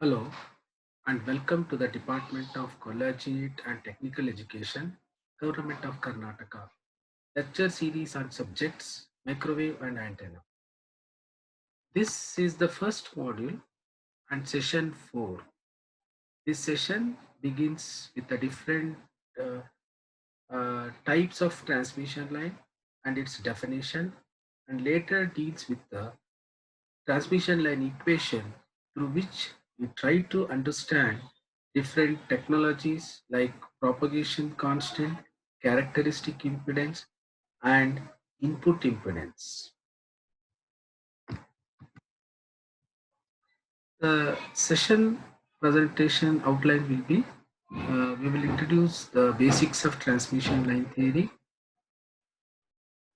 Hello and welcome to the Department of Collegiate and Technical Education, Government of Karnataka. Lecture series on subjects microwave and antenna. This is the first module and session 4. This session begins with the different uh, types of transmission line and its definition, and later deals with the transmission line equation through which we try to understand different technologies like propagation constant, characteristic impedance, and input impedance. The session presentation outline will be we will introduce the basics of transmission line theory.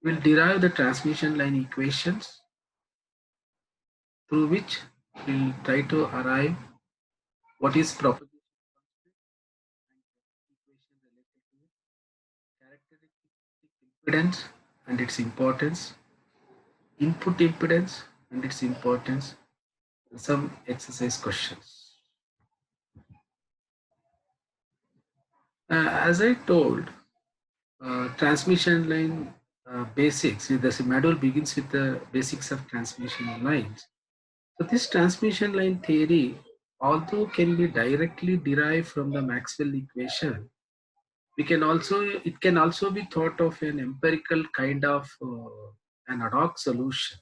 We will derive the transmission line equations through which we will try to arrive what is propagation equation related to it, characteristic impedance and its importance, input impedance and its importance, and some exercise questions. As I told, transmission line basics, the module begins with the basics of transmission lines. So this transmission line theory, although can be directly derived from the Maxwell equation, it can also be thought of an empirical kind of an ad hoc solution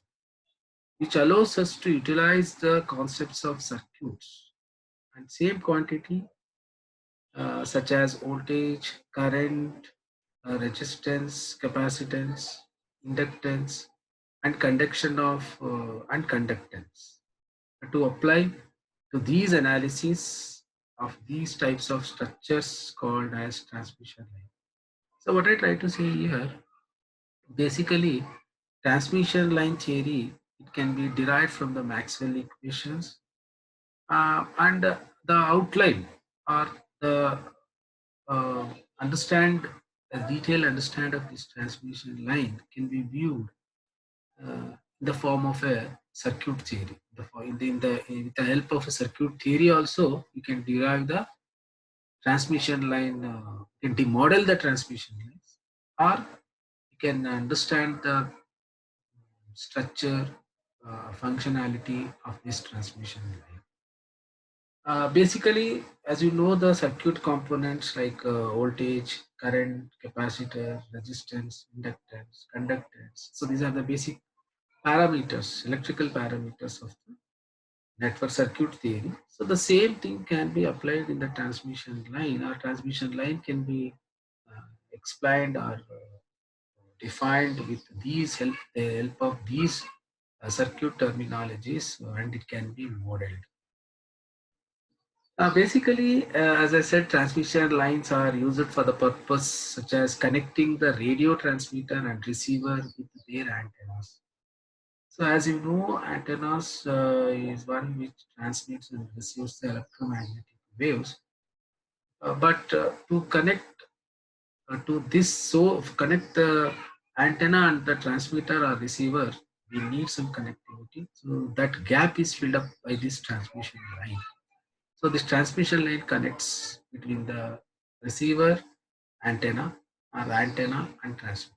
which allows us to utilize the concepts of circuits and same quantity such as voltage, current, resistance, capacitance, inductance, and conduction of and conductance to apply to these analyses of these types of structures called as transmission line. So what I try to say here, basically transmission line theory, it can be derived from the Maxwell equations, and the outline or the uh, understand a detailed understand of this transmission line can be viewed in the form of a circuit theory. With the help of a circuit theory also, you can derive the transmission line, you can model the transmission lines, or you can understand the structure, functionality of this transmission line. Basically, as you know, the circuit components like voltage, current, capacitor, resistance, inductance, conductance. So these are the basic parameters, electrical parameters of the network circuit theory. So the same thing can be applied in the transmission line. Our transmission line can be explained or defined with the help of these circuit terminologies, and it can be modeled. Basically, as I said, transmission lines are used for the purpose such as connecting the radio transmitter and receiver with their antennas. So, as you know, antennas is one which transmits and receives the electromagnetic waves. But to connect to this, so connect the antenna and the transmitter or receiver, we need some connectivity. So that gap is filled up by this transmission line. So this transmission line connects between the receiver, antenna, or antenna and transmitter.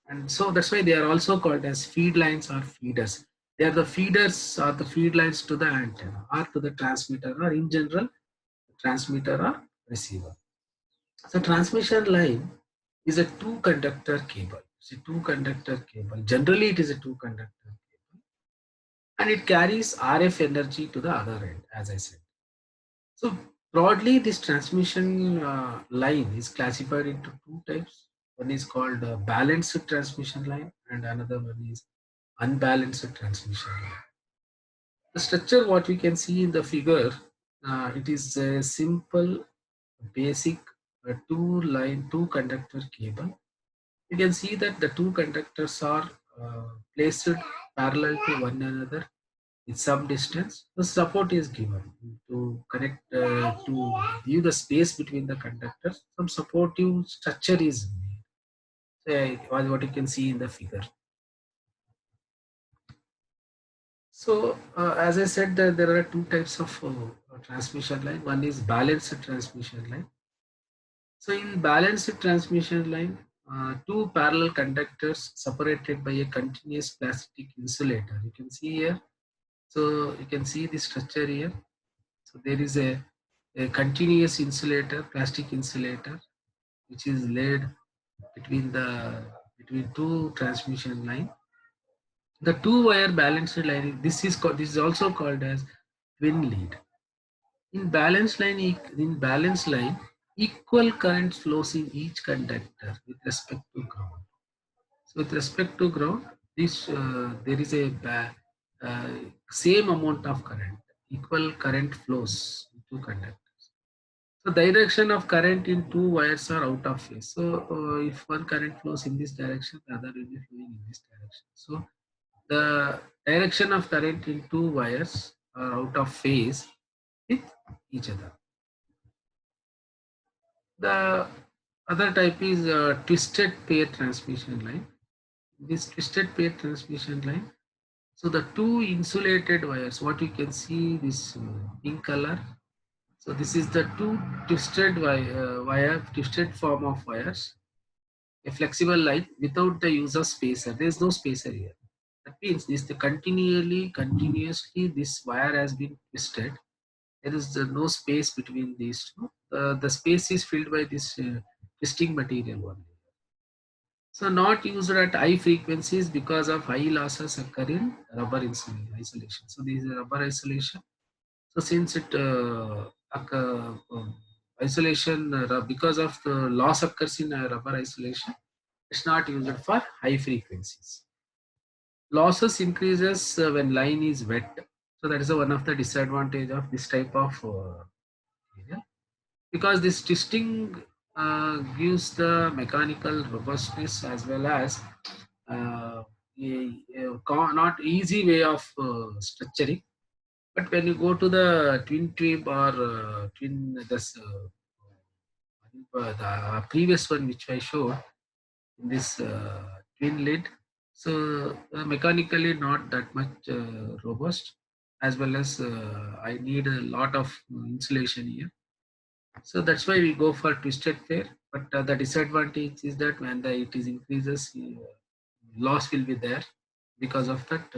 And so that's why they are also called as feed lines or feeders. They are the feeders or the feed lines to the antenna or to the transmitter, or in general, transmitter or receiver. So transmission line is a two conductor cable. It's a two conductor cable. Generally, it is a two conductor cable, and it carries RF energy to the other end, as I said. So broadly, this transmission line is classified into two types. One is called balanced transmission line, and another one is unbalanced transmission line. The structure, what we can see in the figure, it is a simple, basic two conductor cable. You can see that the two conductors are placed parallel to one another with some distance. The support is given to connect to view the space between the conductors. Some supportive structure is made. So, what you can see in the figure. So as I said, there are two types of transmission line. One is balanced transmission line. So in balanced transmission line, two parallel conductors separated by a continuous plastic insulator. You can see here. So you can see the structure here. So there is a continuous insulator, plastic insulator, which is laid between two transmission line. The two wire balanced line. This is also called as twin lead. In balanced line, equal current flows in each conductor with respect to ground. So with respect to ground, this there is uh, same amount of current, equal current flows in two conductors. So direction of current in two wires are out of phase. So if one current flows in this direction, the other will be flowing in this direction. So the direction of current in two wires are out of phase with each other. The other type is twisted pair transmission line. This twisted pair transmission line. So the two insulated wires, what you can see this pink color. So this is the two twisted form of wires, a flexible line without the use of spacer. There is no spacer here. That means continuously this wire has been twisted. There is no space between these two. The space is filled by this twisting material only. So not used at high frequencies because of high losses occur in rubber isolation. So this is rubber isolation. So since it isolation because of the loss occurs in rubber isolation, it's not used for high frequencies. Losses increases when line is wet. So that is one of the disadvantage of this type of material. Because this twisting gives the mechanical robustness as well as not easy way of structuring. But when you go to the twin tube or the previous one which I showed in this twin lid, so mechanically not that much robust, as well as I need a lot of insulation here. So that's why we go for twisted pair. But the disadvantage is that when it is increases, loss will be there because of that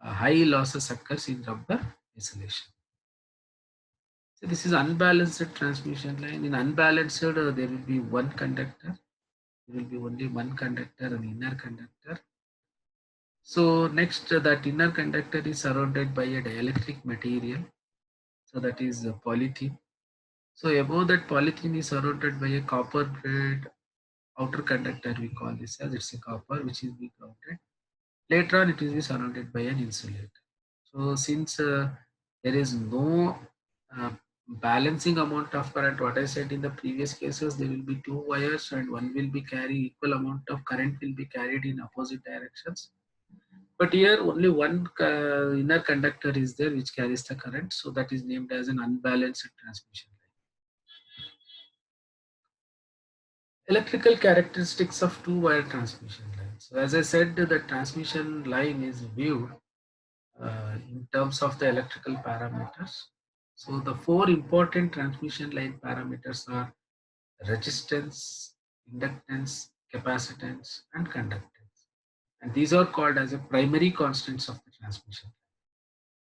high losses occurs in rubber isolation. So this is unbalanced transmission line. In unbalanced, there will be one conductor. There will be only one conductor, an inner conductor. So next, that inner conductor is surrounded by a dielectric material. So that is polythene. So above that polythene is surrounded by a copper grade outer conductor. We call this as it's a copper which is being grounded. Later on, it will be surrounded by an insulator. So since there is no uh, balancing amount of current, what I said in the previous cases, there will be two wires and one will be carry equal amount of current will be carried in opposite directions. But here only one inner conductor is there which carries the current. So that is named as an unbalanced transmission line. Electrical characteristics of two-wire transmission lines. So as I said, the transmission line is viewed in terms of the electrical parameters. So the four important transmission line parameters are resistance, inductance, capacitance, and conductance. And these are called as a primary constants of the transmission.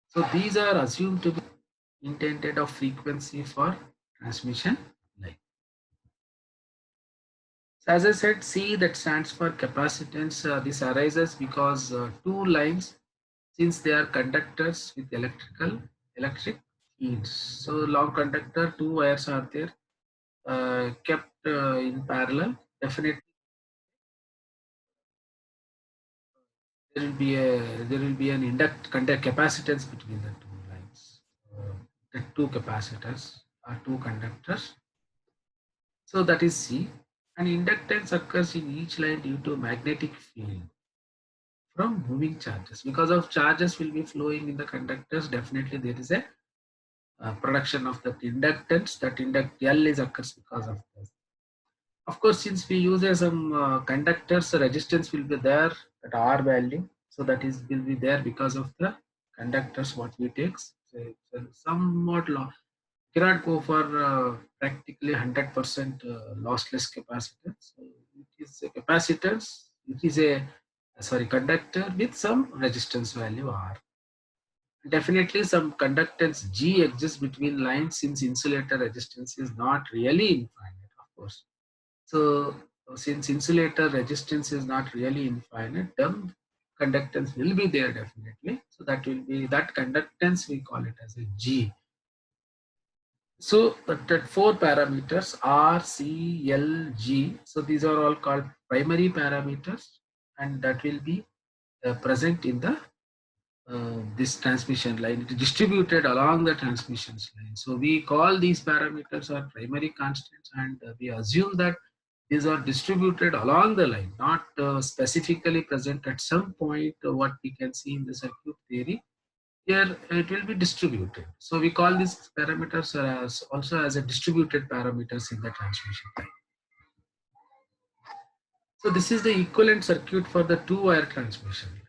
So these are assumed to be intended of frequency for transmission line. So as I said, C that stands for capacitance. This arises because two lines, since they are conductors with electric fields. So long conductor, two wires are there kept in parallel. Definitely, there will be an conduct capacitance between the two lines. The two capacitors are two conductors. So that is C. And inductance occurs in each line due to magnetic field from moving charges. Because of charges will be flowing in the conductors, definitely there is a production of that inductance. That induct L is occurs because of this. Of course, since we use some conductors, the resistance will be there at R value. So that is will be there because of the conductors what we take. So somewhat cannot go for practically 100% lossless capacitance. So it is a capacitance. It is a conductor with some resistance value R. Definitely some conductance G exists between lines since insulator resistance is not really infinite, of course. So since insulator resistance is not really infinite, then conductance will be there definitely. So that will be that conductance, we call it as a G. So that four parameters R, C, L, G. So these are all called primary parameters, and that will be present in the this transmission line. It is distributed along the transmission line. So we call these parameters are primary constants, and we assume that these are distributed along the line, not specifically present at some point. What we can see in the circuit theory, here it will be distributed. So we call these parameters as also as a distributed parameters in the transmission line. So this is the equivalent circuit for the two-wire transmission line.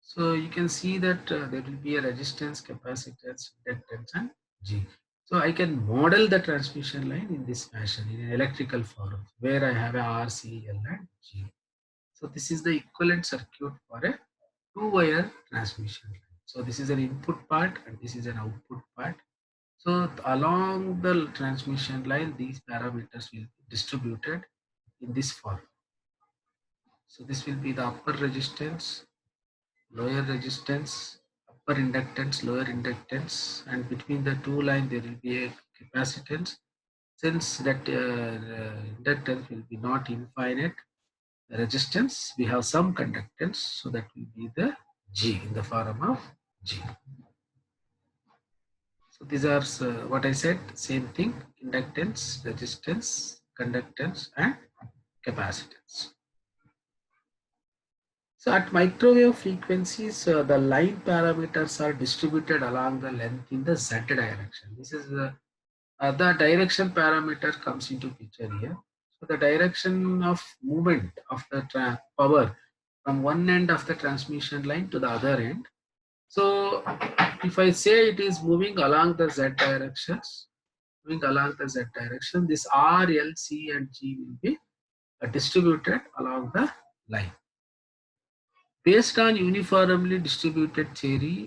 So you can see that there will be a resistance, capacitance, inductance, and G. So I can model the transmission line in this fashion in an electrical form where I have a R, C, L, and G. So this is the equivalent circuit for a two-wire transmission line. So this is an input part and this is an output part. So along the transmission line, these parameters will be distributed in this form. So this will be the upper resistance, lower resistance, upper inductance, lower inductance, and between the two lines there will be a capacitance. Since that inductance will be not infinite, resistance, we have some conductance, so that will be the G in the form of G. So these are what I said, same thing: inductance, resistance, conductance, and capacitance. So at microwave frequencies, the line parameters are distributed along the length in the Z direction. This is the direction parameter comes into picture here. So the direction of movement of the power from one end of the transmission line to the other end. So if I say it is moving along the Z directions, this R, L, C, and G will be distributed along the line. Based on uniformly distributed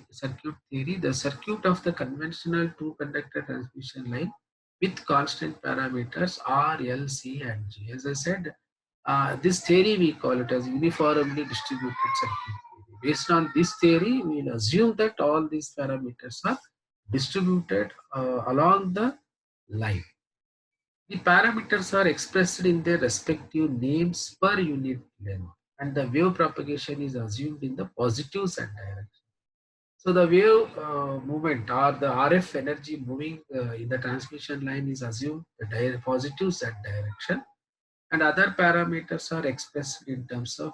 circuit theory, the circuit of the conventional two-conductor transmission line with constant parameters R, L, C, and G. As I said, this theory we call it as uniformly distributed circuit theory. Based on this theory, we will assume that all these parameters are distributed along the line. The parameters are expressed in their respective names per unit length, and the wave propagation is assumed in the positive z direction. So the wave movement or the RF energy moving in the transmission line is assumed the positive z direction, and other parameters are expressed in terms of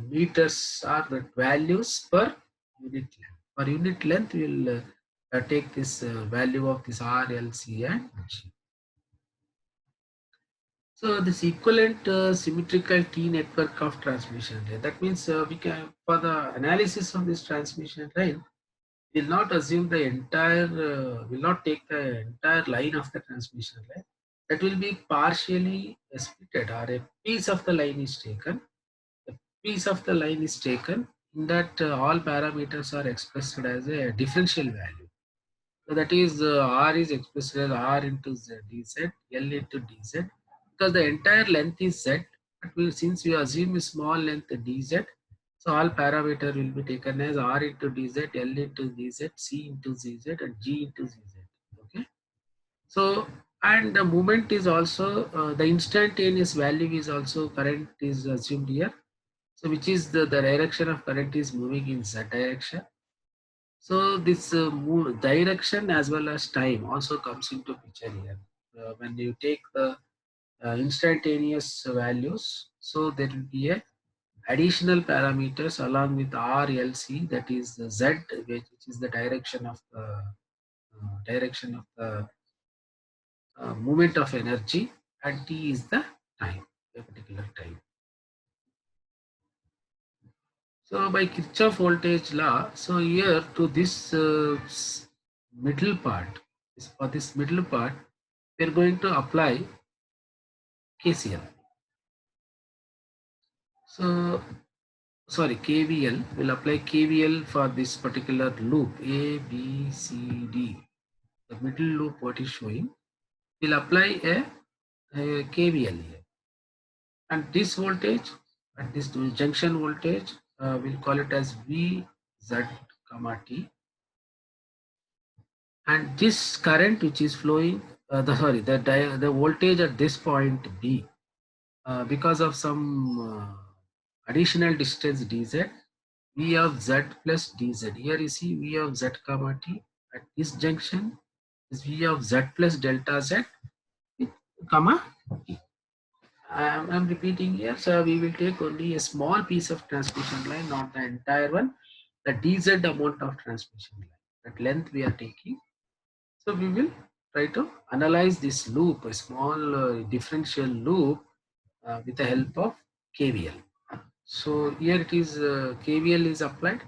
meters or the values per unit length. Per unit length, we will take this value of this R, L, C, and G. So this equivalent symmetrical T network of transmission line. That means we can, for the analysis of this transmission line, will not assume the entire, will not take the entire line of the transmission line. That will be partially splitted, or a piece of the line is taken. A piece of the line is taken. In that, all parameters are expressed as a differential value. So that is R is expressed as R into Z, dz, L into dz, because the entire length is Z, but since we assume a small length dz, so all parameter will be taken as R into dz, L into dz, C into zz, and G into zz. Okay. So, and the movement is also, the instantaneous value is also current is assumed here. So which is the direction of current is moving in Z direction. So this direction as well as time also comes into picture here. When you take the instantaneous values, so there will be a additional parameters along with R, L, C, that is the Z, which is the direction of the movement of energy, and T is the time, a particular time. So by Kirchhoff voltage law, so here to this middle part, for this middle part, we are going to apply KCL. So sorry, KVL. We'll apply KVL for this particular loop A, B, C, D. The middle loop what is showing. We'll apply a KVL here, and this voltage at this junction voltage, we'll call it as V Z comma T, and this current which is flowing, the voltage at this point B, because of some additional distance dz, V of z plus dz. Here you see V of z comma t at this junction is V of z plus delta z comma t. I'm repeating here, so we will take only a small piece of transmission line, not the entire one. The dz amount of transmission line, that length we are taking. So we will try to analyze this loop, a small differential loop, with the help of KVL. So here it is, KVL is applied.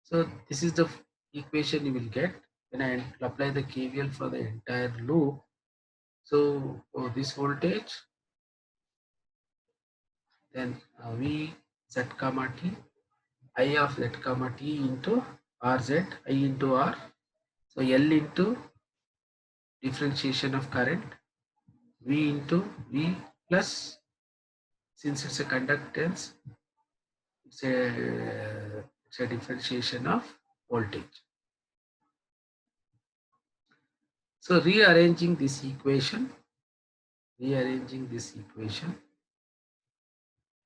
So this is the equation you will get when I apply the KVL for the entire loop. So this voltage, then V z comma t, I of z comma t into RZ, I into R. So L into differentiation of current, V into V plus, since it's a conductance, it's a differentiation of voltage. So rearranging this equation,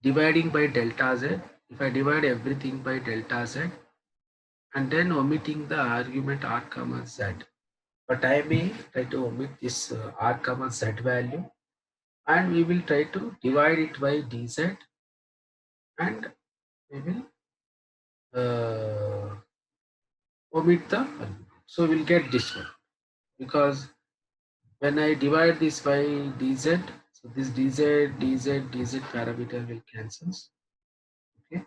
dividing by delta z. If I divide everything by delta z and then omitting the argument r comma z, but I may try to omit this r comma z value, and we will try to divide it by dz, and we will omit the argument. So we'll get this one, because when I divide this by dz, so this dz parameter will cancel. Okay,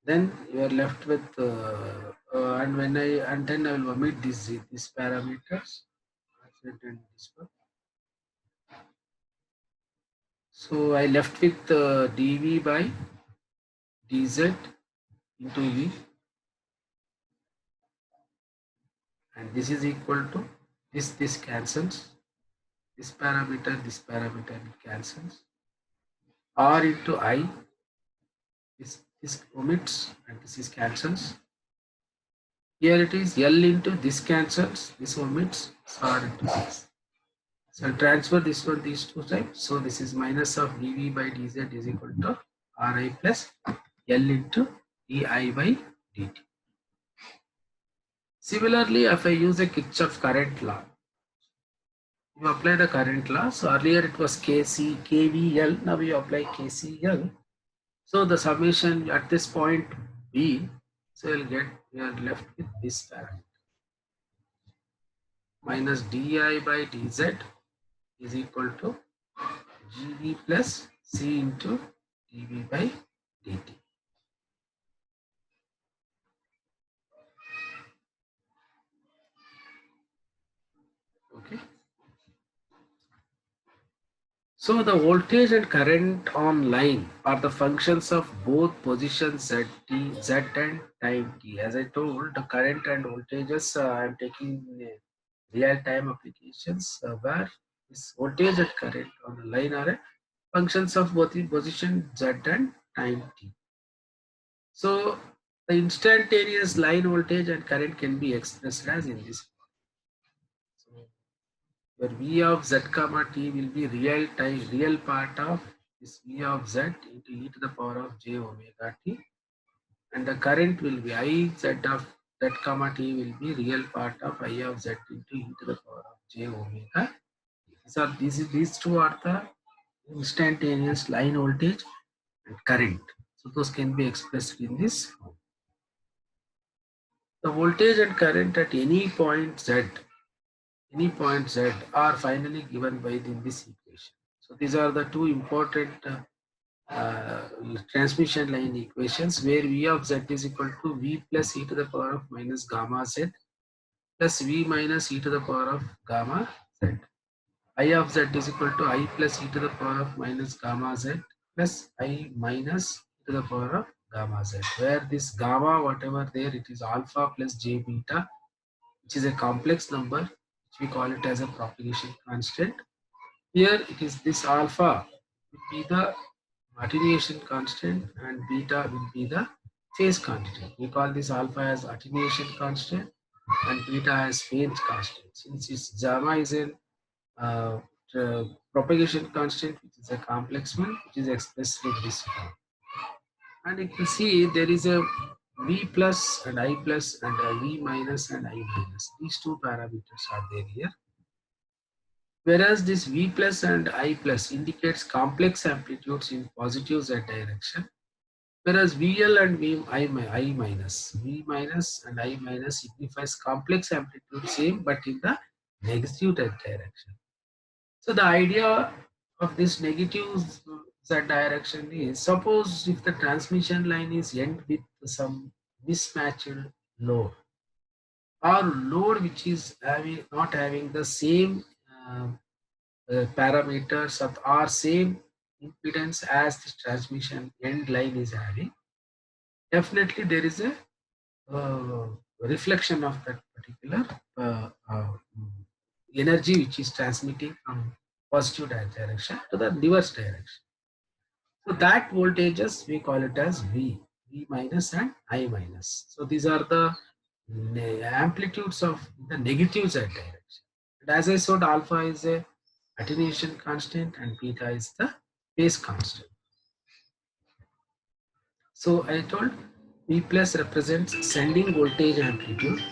then you are left with and then I will omit these parameters, and this one. So I left with dv by dz into v, and this is equal to this cancels, this parameter cancels, r into I, this omits, and this is cancels. Here it is L into this cancels, this omits, r into this. So I'll transfer this one these two times. So this is minus of dv by dz is equal to ri plus L into di by dt. Similarly, if I use a Kirchhoff current law, you apply the current law. So earlier it was KVL, now we apply KCL. So the summation at this point B, so we are left with this parameter, minus di by dz is equal to gv plus c into dv by dt. Okay. So the voltage and current on line are the functions of both positions z and time t. As I told, the current and voltages I am taking real-time applications, where this voltage and current on the line are functions of both the position z and time t. So the instantaneous line voltage and current can be expressed as in this. So where V of z comma t will be real part of this V of z into e to the power of j omega t, and the current will be I z of z comma t will be real part of I of z into e to the power of j omega. These two are the instantaneous line voltage and current. So those can be expressed in this form. The voltage and current at any point z are finally given by this equation. So these are the two important uh, transmission line equations, where V of Z is equal to V plus e to the power of minus gamma Z plus V minus e to the power of gamma Z. I of Z is equal to I plus e to the power of minus gamma Z plus I minus e to the power of gamma Z, where this gamma, whatever there, it is alpha plus j beta, which is a complex number, which we call it as a propagation constant. Here it is this alpha will be the attenuation constant and beta will be the phase constant. We call this alpha as attenuation constant and beta as phase constant. Since its gamma is a uh, propagation constant, which is a complex one, which is expressed in this form. And you can see there is a V plus and I plus and a V minus and I minus. These two parameters are there here. Whereas this V plus and I plus indicates complex amplitudes in positive Z direction. Whereas VL and I minus, V minus and I minus signifies complex amplitude same but in the negative Z direction. So the idea of this negative Z direction is, suppose if the transmission line is end with some mismatched load, or load which is not having the same parameters or same impedance as the transmission end line is having, definitely there is a uh, reflection of that particular energy which is transmitting from positive direction to the reverse direction. So that voltages we call it as V minus and I minus. So these are the amplitudes of the negative Z direction. And as I said, alpha is a attenuation constant and beta is the phase constant. So I told V plus represents sending voltage amplitudes,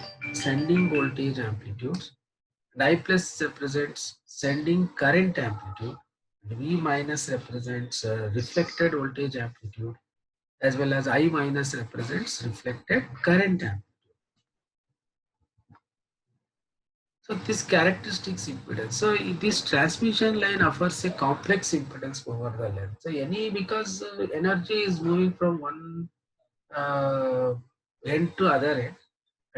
and I plus represents sending current amplitude, and V minus represents reflected voltage amplitude, as well as I minus represents reflected current amplitude. So this characteristics impedance. So this transmission line offers a complex impedance over the length. So because energy is moving from one uh, end to other end,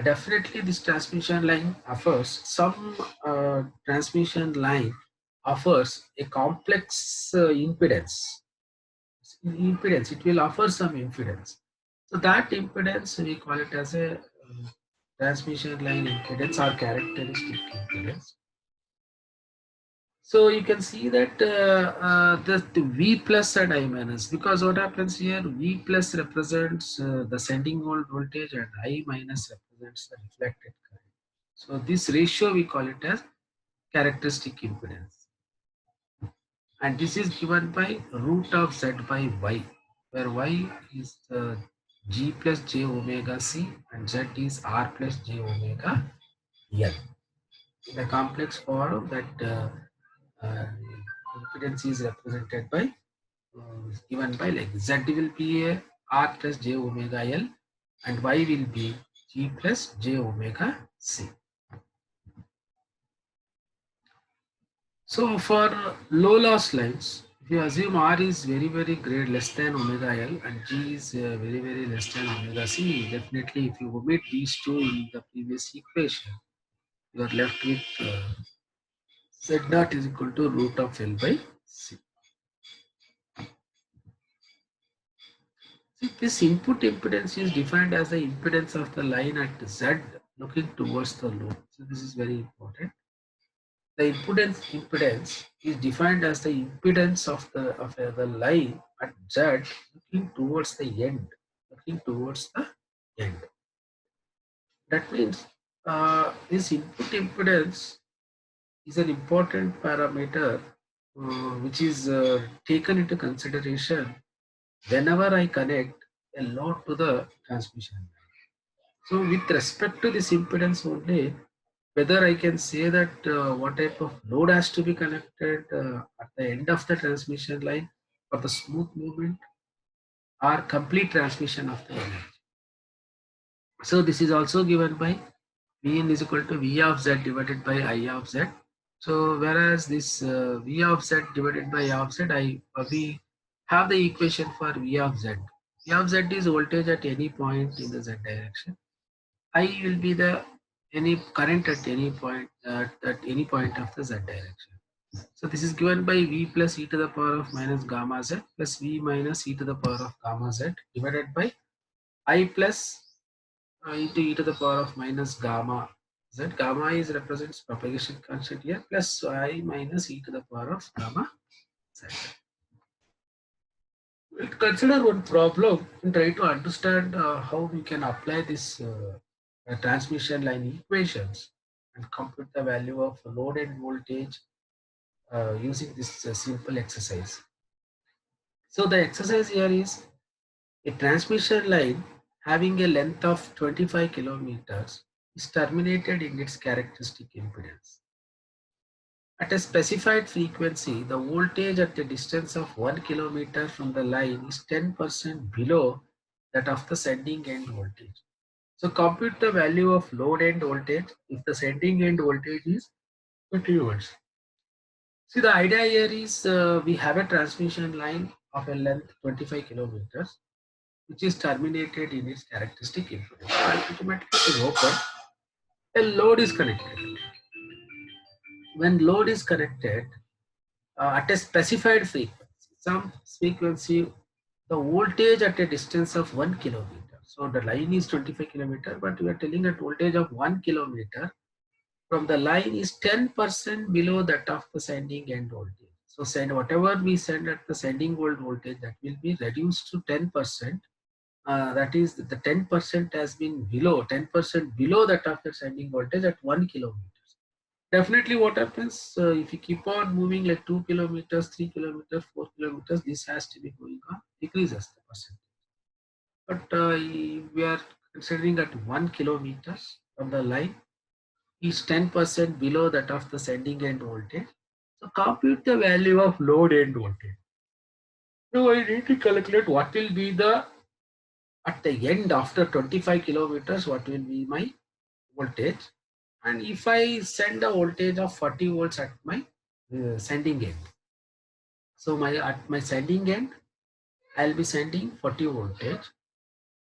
definitely this transmission line offers some transmission line offers a complex impedance. It will offer some impedance. So that impedance we call it as a transmission line impedance or characteristic impedance. So you can see that the V plus and I minus, because what happens here, V plus represents the sending voltage and I minus represents the reflected current. So this ratio we call it as characteristic impedance. And this is given by root of Z by Y, where Y is G plus J omega C and Z is R plus J omega L. In the complex form, that uh, impedance is represented by given by like Z will be a R plus J omega L and Y will be G plus J omega C. So for low loss lines, if you assume R is very great less than omega L and G is very less than omega C, definitely if you omit these two in the previous equation, you are left with Z naught is equal to root of L by C. See, this input impedance is defined as the impedance of the line at Z looking towards the load. So this is very important. The impedance is defined as the impedance of the line at Z looking towards the end, That means this input impedance is an important parameter which is taken into consideration whenever I connect a load to the transmission line. So with respect to this impedance only, whether I can say that what type of load has to be connected at the end of the transmission line for the smooth movement or complete transmission of the energy. So this is also given by Vn is equal to V of Z divided by I of Z. So whereas this V of Z divided by I of Z, we have the equation for V of Z. V of Z is voltage at any point in the Z direction. I will be the any current at any point at any point of the Z direction. So this is given by V plus e to the power of minus gamma Z plus V minus e to the power of gamma Z divided by I plus into e to the power of minus gamma Z. Gamma is represents propagation constant here plus I minus e to the power of gamma Z. We'll consider one problem and try to understand how we can apply this transmission line equations and compute the value of load and voltage using this simple exercise. So the exercise here is a transmission line having a length of 25 kilometers is terminated in its characteristic impedance. At a specified frequency, the voltage at a distance of 1 kilometer from the line is 10% below that of the sending end voltage. So compute the value of load end voltage if the sending end voltage is 20 volts. See, the idea here is we have a transmission line of a length 25 kilometers which is terminated in its characteristic impedance. So ultimately it is open. A load is connected. When load is connected at a specified frequency, some frequency, the voltage at a distance of 1 kilometer. So the line is 25 kilometer, but we are telling that voltage of 1 kilometer from the line is 10% below that of the sending end voltage. So send whatever we send at the sending voltage that will be reduced to 10%. That is the 10% has been below 10% below that of the sending voltage at 1 kilometer. Definitely what happens if you keep on moving like 2 kilometers, 3 kilometers, 4 kilometers, this has to be going on, decreases the percentage. But we are considering at 1 kilometers from the line is 10% below that of the sending end voltage. So compute the value of load end voltage. Now I need to calculate what will be the at the end after 25 kilometers, what will be my voltage. And if I send a voltage of 40 volts at my sending end. So my at my sending end, I'll be sending 40 voltage.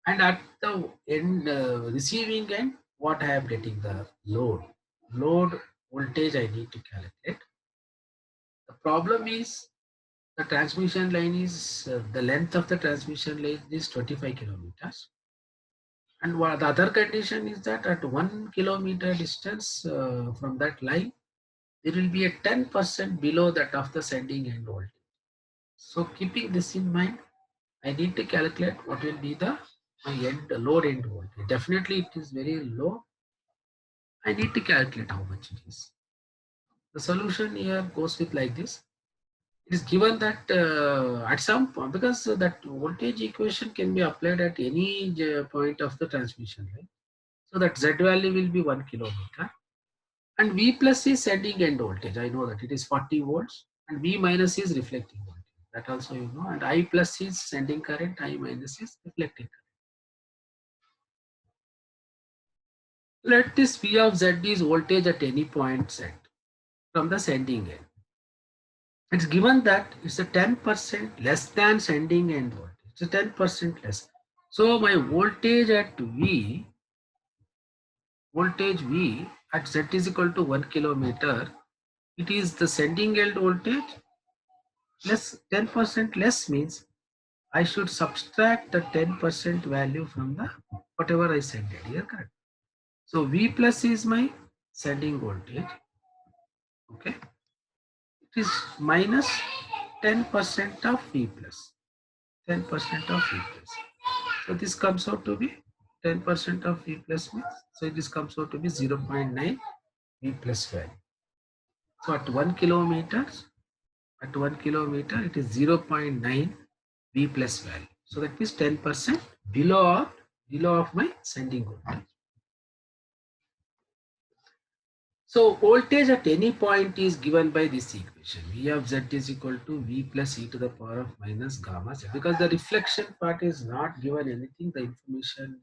And at the end receiving end, what I am getting the load. Load voltage I need to calculate. The problem is the transmission line is the length of the transmission line is 25 kilometers. And what the other condition is that at 1 kilometer distance from that line, there will be a 10% below that of the sending end voltage. So keeping this in mind, I need to calculate what will be the my end load end voltage. Definitely it is very low. I need to calculate how much it is. The solution here goes with like this. It is given that at some point, because that voltage equation can be applied at any point of the transmission line. So that Z value will be 1 kilometer. And V plus is sending end voltage. I know that it is 40 volts. And V minus is reflecting voltage. That also you know. And I plus is sending current. I minus is reflecting current. Let this V of Z is voltage at any point Z from the sending end. It's given that it's a 10% less than sending end voltage. It's a 10% less. So my voltage at voltage V at Z is equal to 1 kilometer. It is the sending end voltage less 10% less means I should subtract the 10% value from the whatever I sent it here, correct? So V plus is my sending voltage. Okay. It is minus 10% of V plus. 10% of V plus. So this comes out to be 10% of V plus means. So this comes out to be 0.9 V plus value. So at 1 kilometers, it is 0.9 V plus value. So that means 10% below of my sending voltage. So voltage at any point is given by this equation. V of Z is equal to V plus e to the power of minus gamma Z. Because the reflection part is not given anything, the information.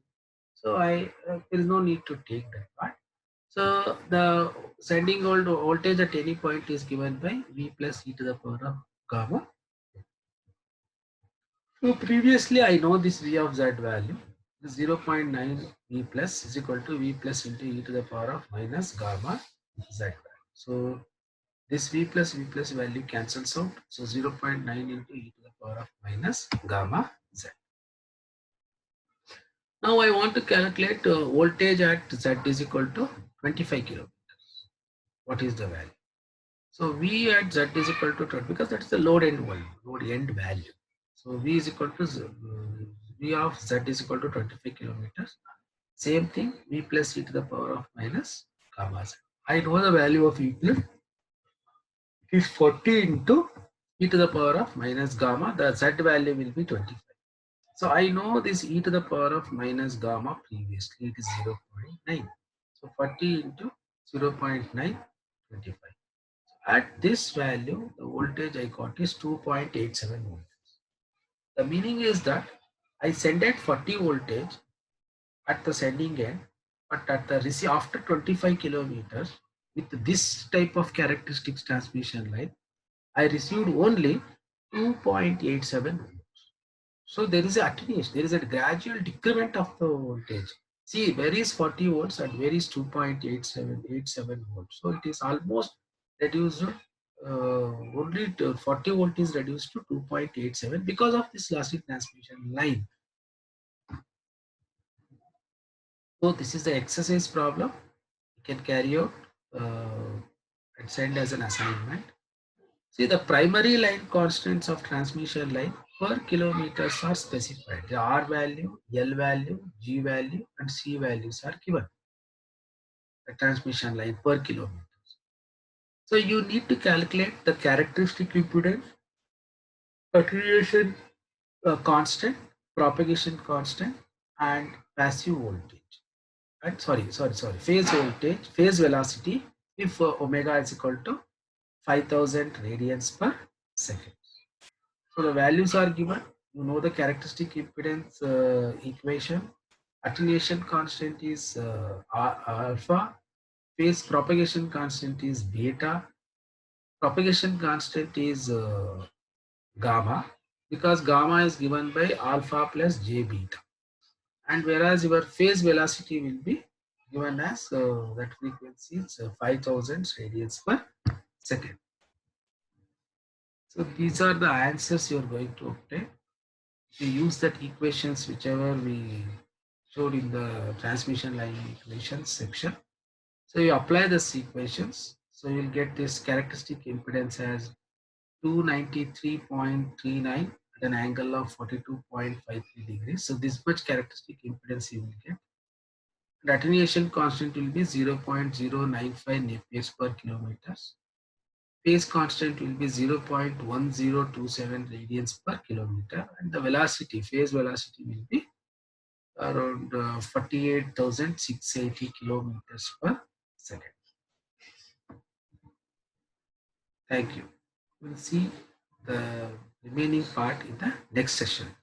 So there is no need to take that part. So the sending voltage at any point is given by V plus e to the power of gamma. So previously I know this V of Z value. 0.9 V plus is equal to V plus into e to the power of minus gamma Z value. So this V plus value cancels out. So 0.9 into e to the power of minus gamma Z. Now I want to calculate voltage at Z is equal to 25 kilometers. What is the value? So V at Z is equal to 20 because that's the load end value, load end value. So V is equal to V of Z is equal to 25 kilometers. Same thing, V plus e to the power of minus gamma Z. I know the value of V plus is 40 into e to the power of minus gamma. The Z value will be 25. So I know this e to the power of minus gamma previously it is 0.9. So 40 into 0.9, 25. At this value, the voltage I got is 2.87 volts. The meaning is that I send at 40 voltage at the sending end, but at the receive after 25 kilometers with this type of characteristics transmission line, I received only 2.87 volts. So there is a attenuation, there is a gradual decrement of the voltage. See, where is 40 volts and where is 2.87 volts. So it is almost reduced. Only 40 volt is reduced to 2.87 because of this lossless transmission line. So this is the exercise problem. You can carry out and send as an assignment. See, the primary line constants of transmission line per kilometers are specified. The R value, L value, G value, and C values are given. The transmission line per kilometer. So you need to calculate the characteristic impedance, attenuation constant, propagation constant, and passive voltage. And phase voltage, phase velocity if omega is equal to 5000 radians per second. So the values are given. You know the characteristic impedance equation. Attenuation constant is alpha. Phase propagation constant is beta. Propagation constant is gamma because gamma is given by alpha plus j beta. And whereas your phase velocity will be given as that frequency is 5000 radians per second. So these are the answers you are going to obtain. We use that equations whichever we showed in the transmission line equations section. So you apply this equations. So you'll get this characteristic impedance as 293.39 at an angle of 42.53 degrees. So this much characteristic impedance you will get. The attenuation constant will be 0.095 Nepers per kilometers. Phase constant will be 0.1027 radians per kilometer, and the velocity, phase velocity will be around 48,680 kilometers per second. Thank you. We'll see the remaining part in the next session.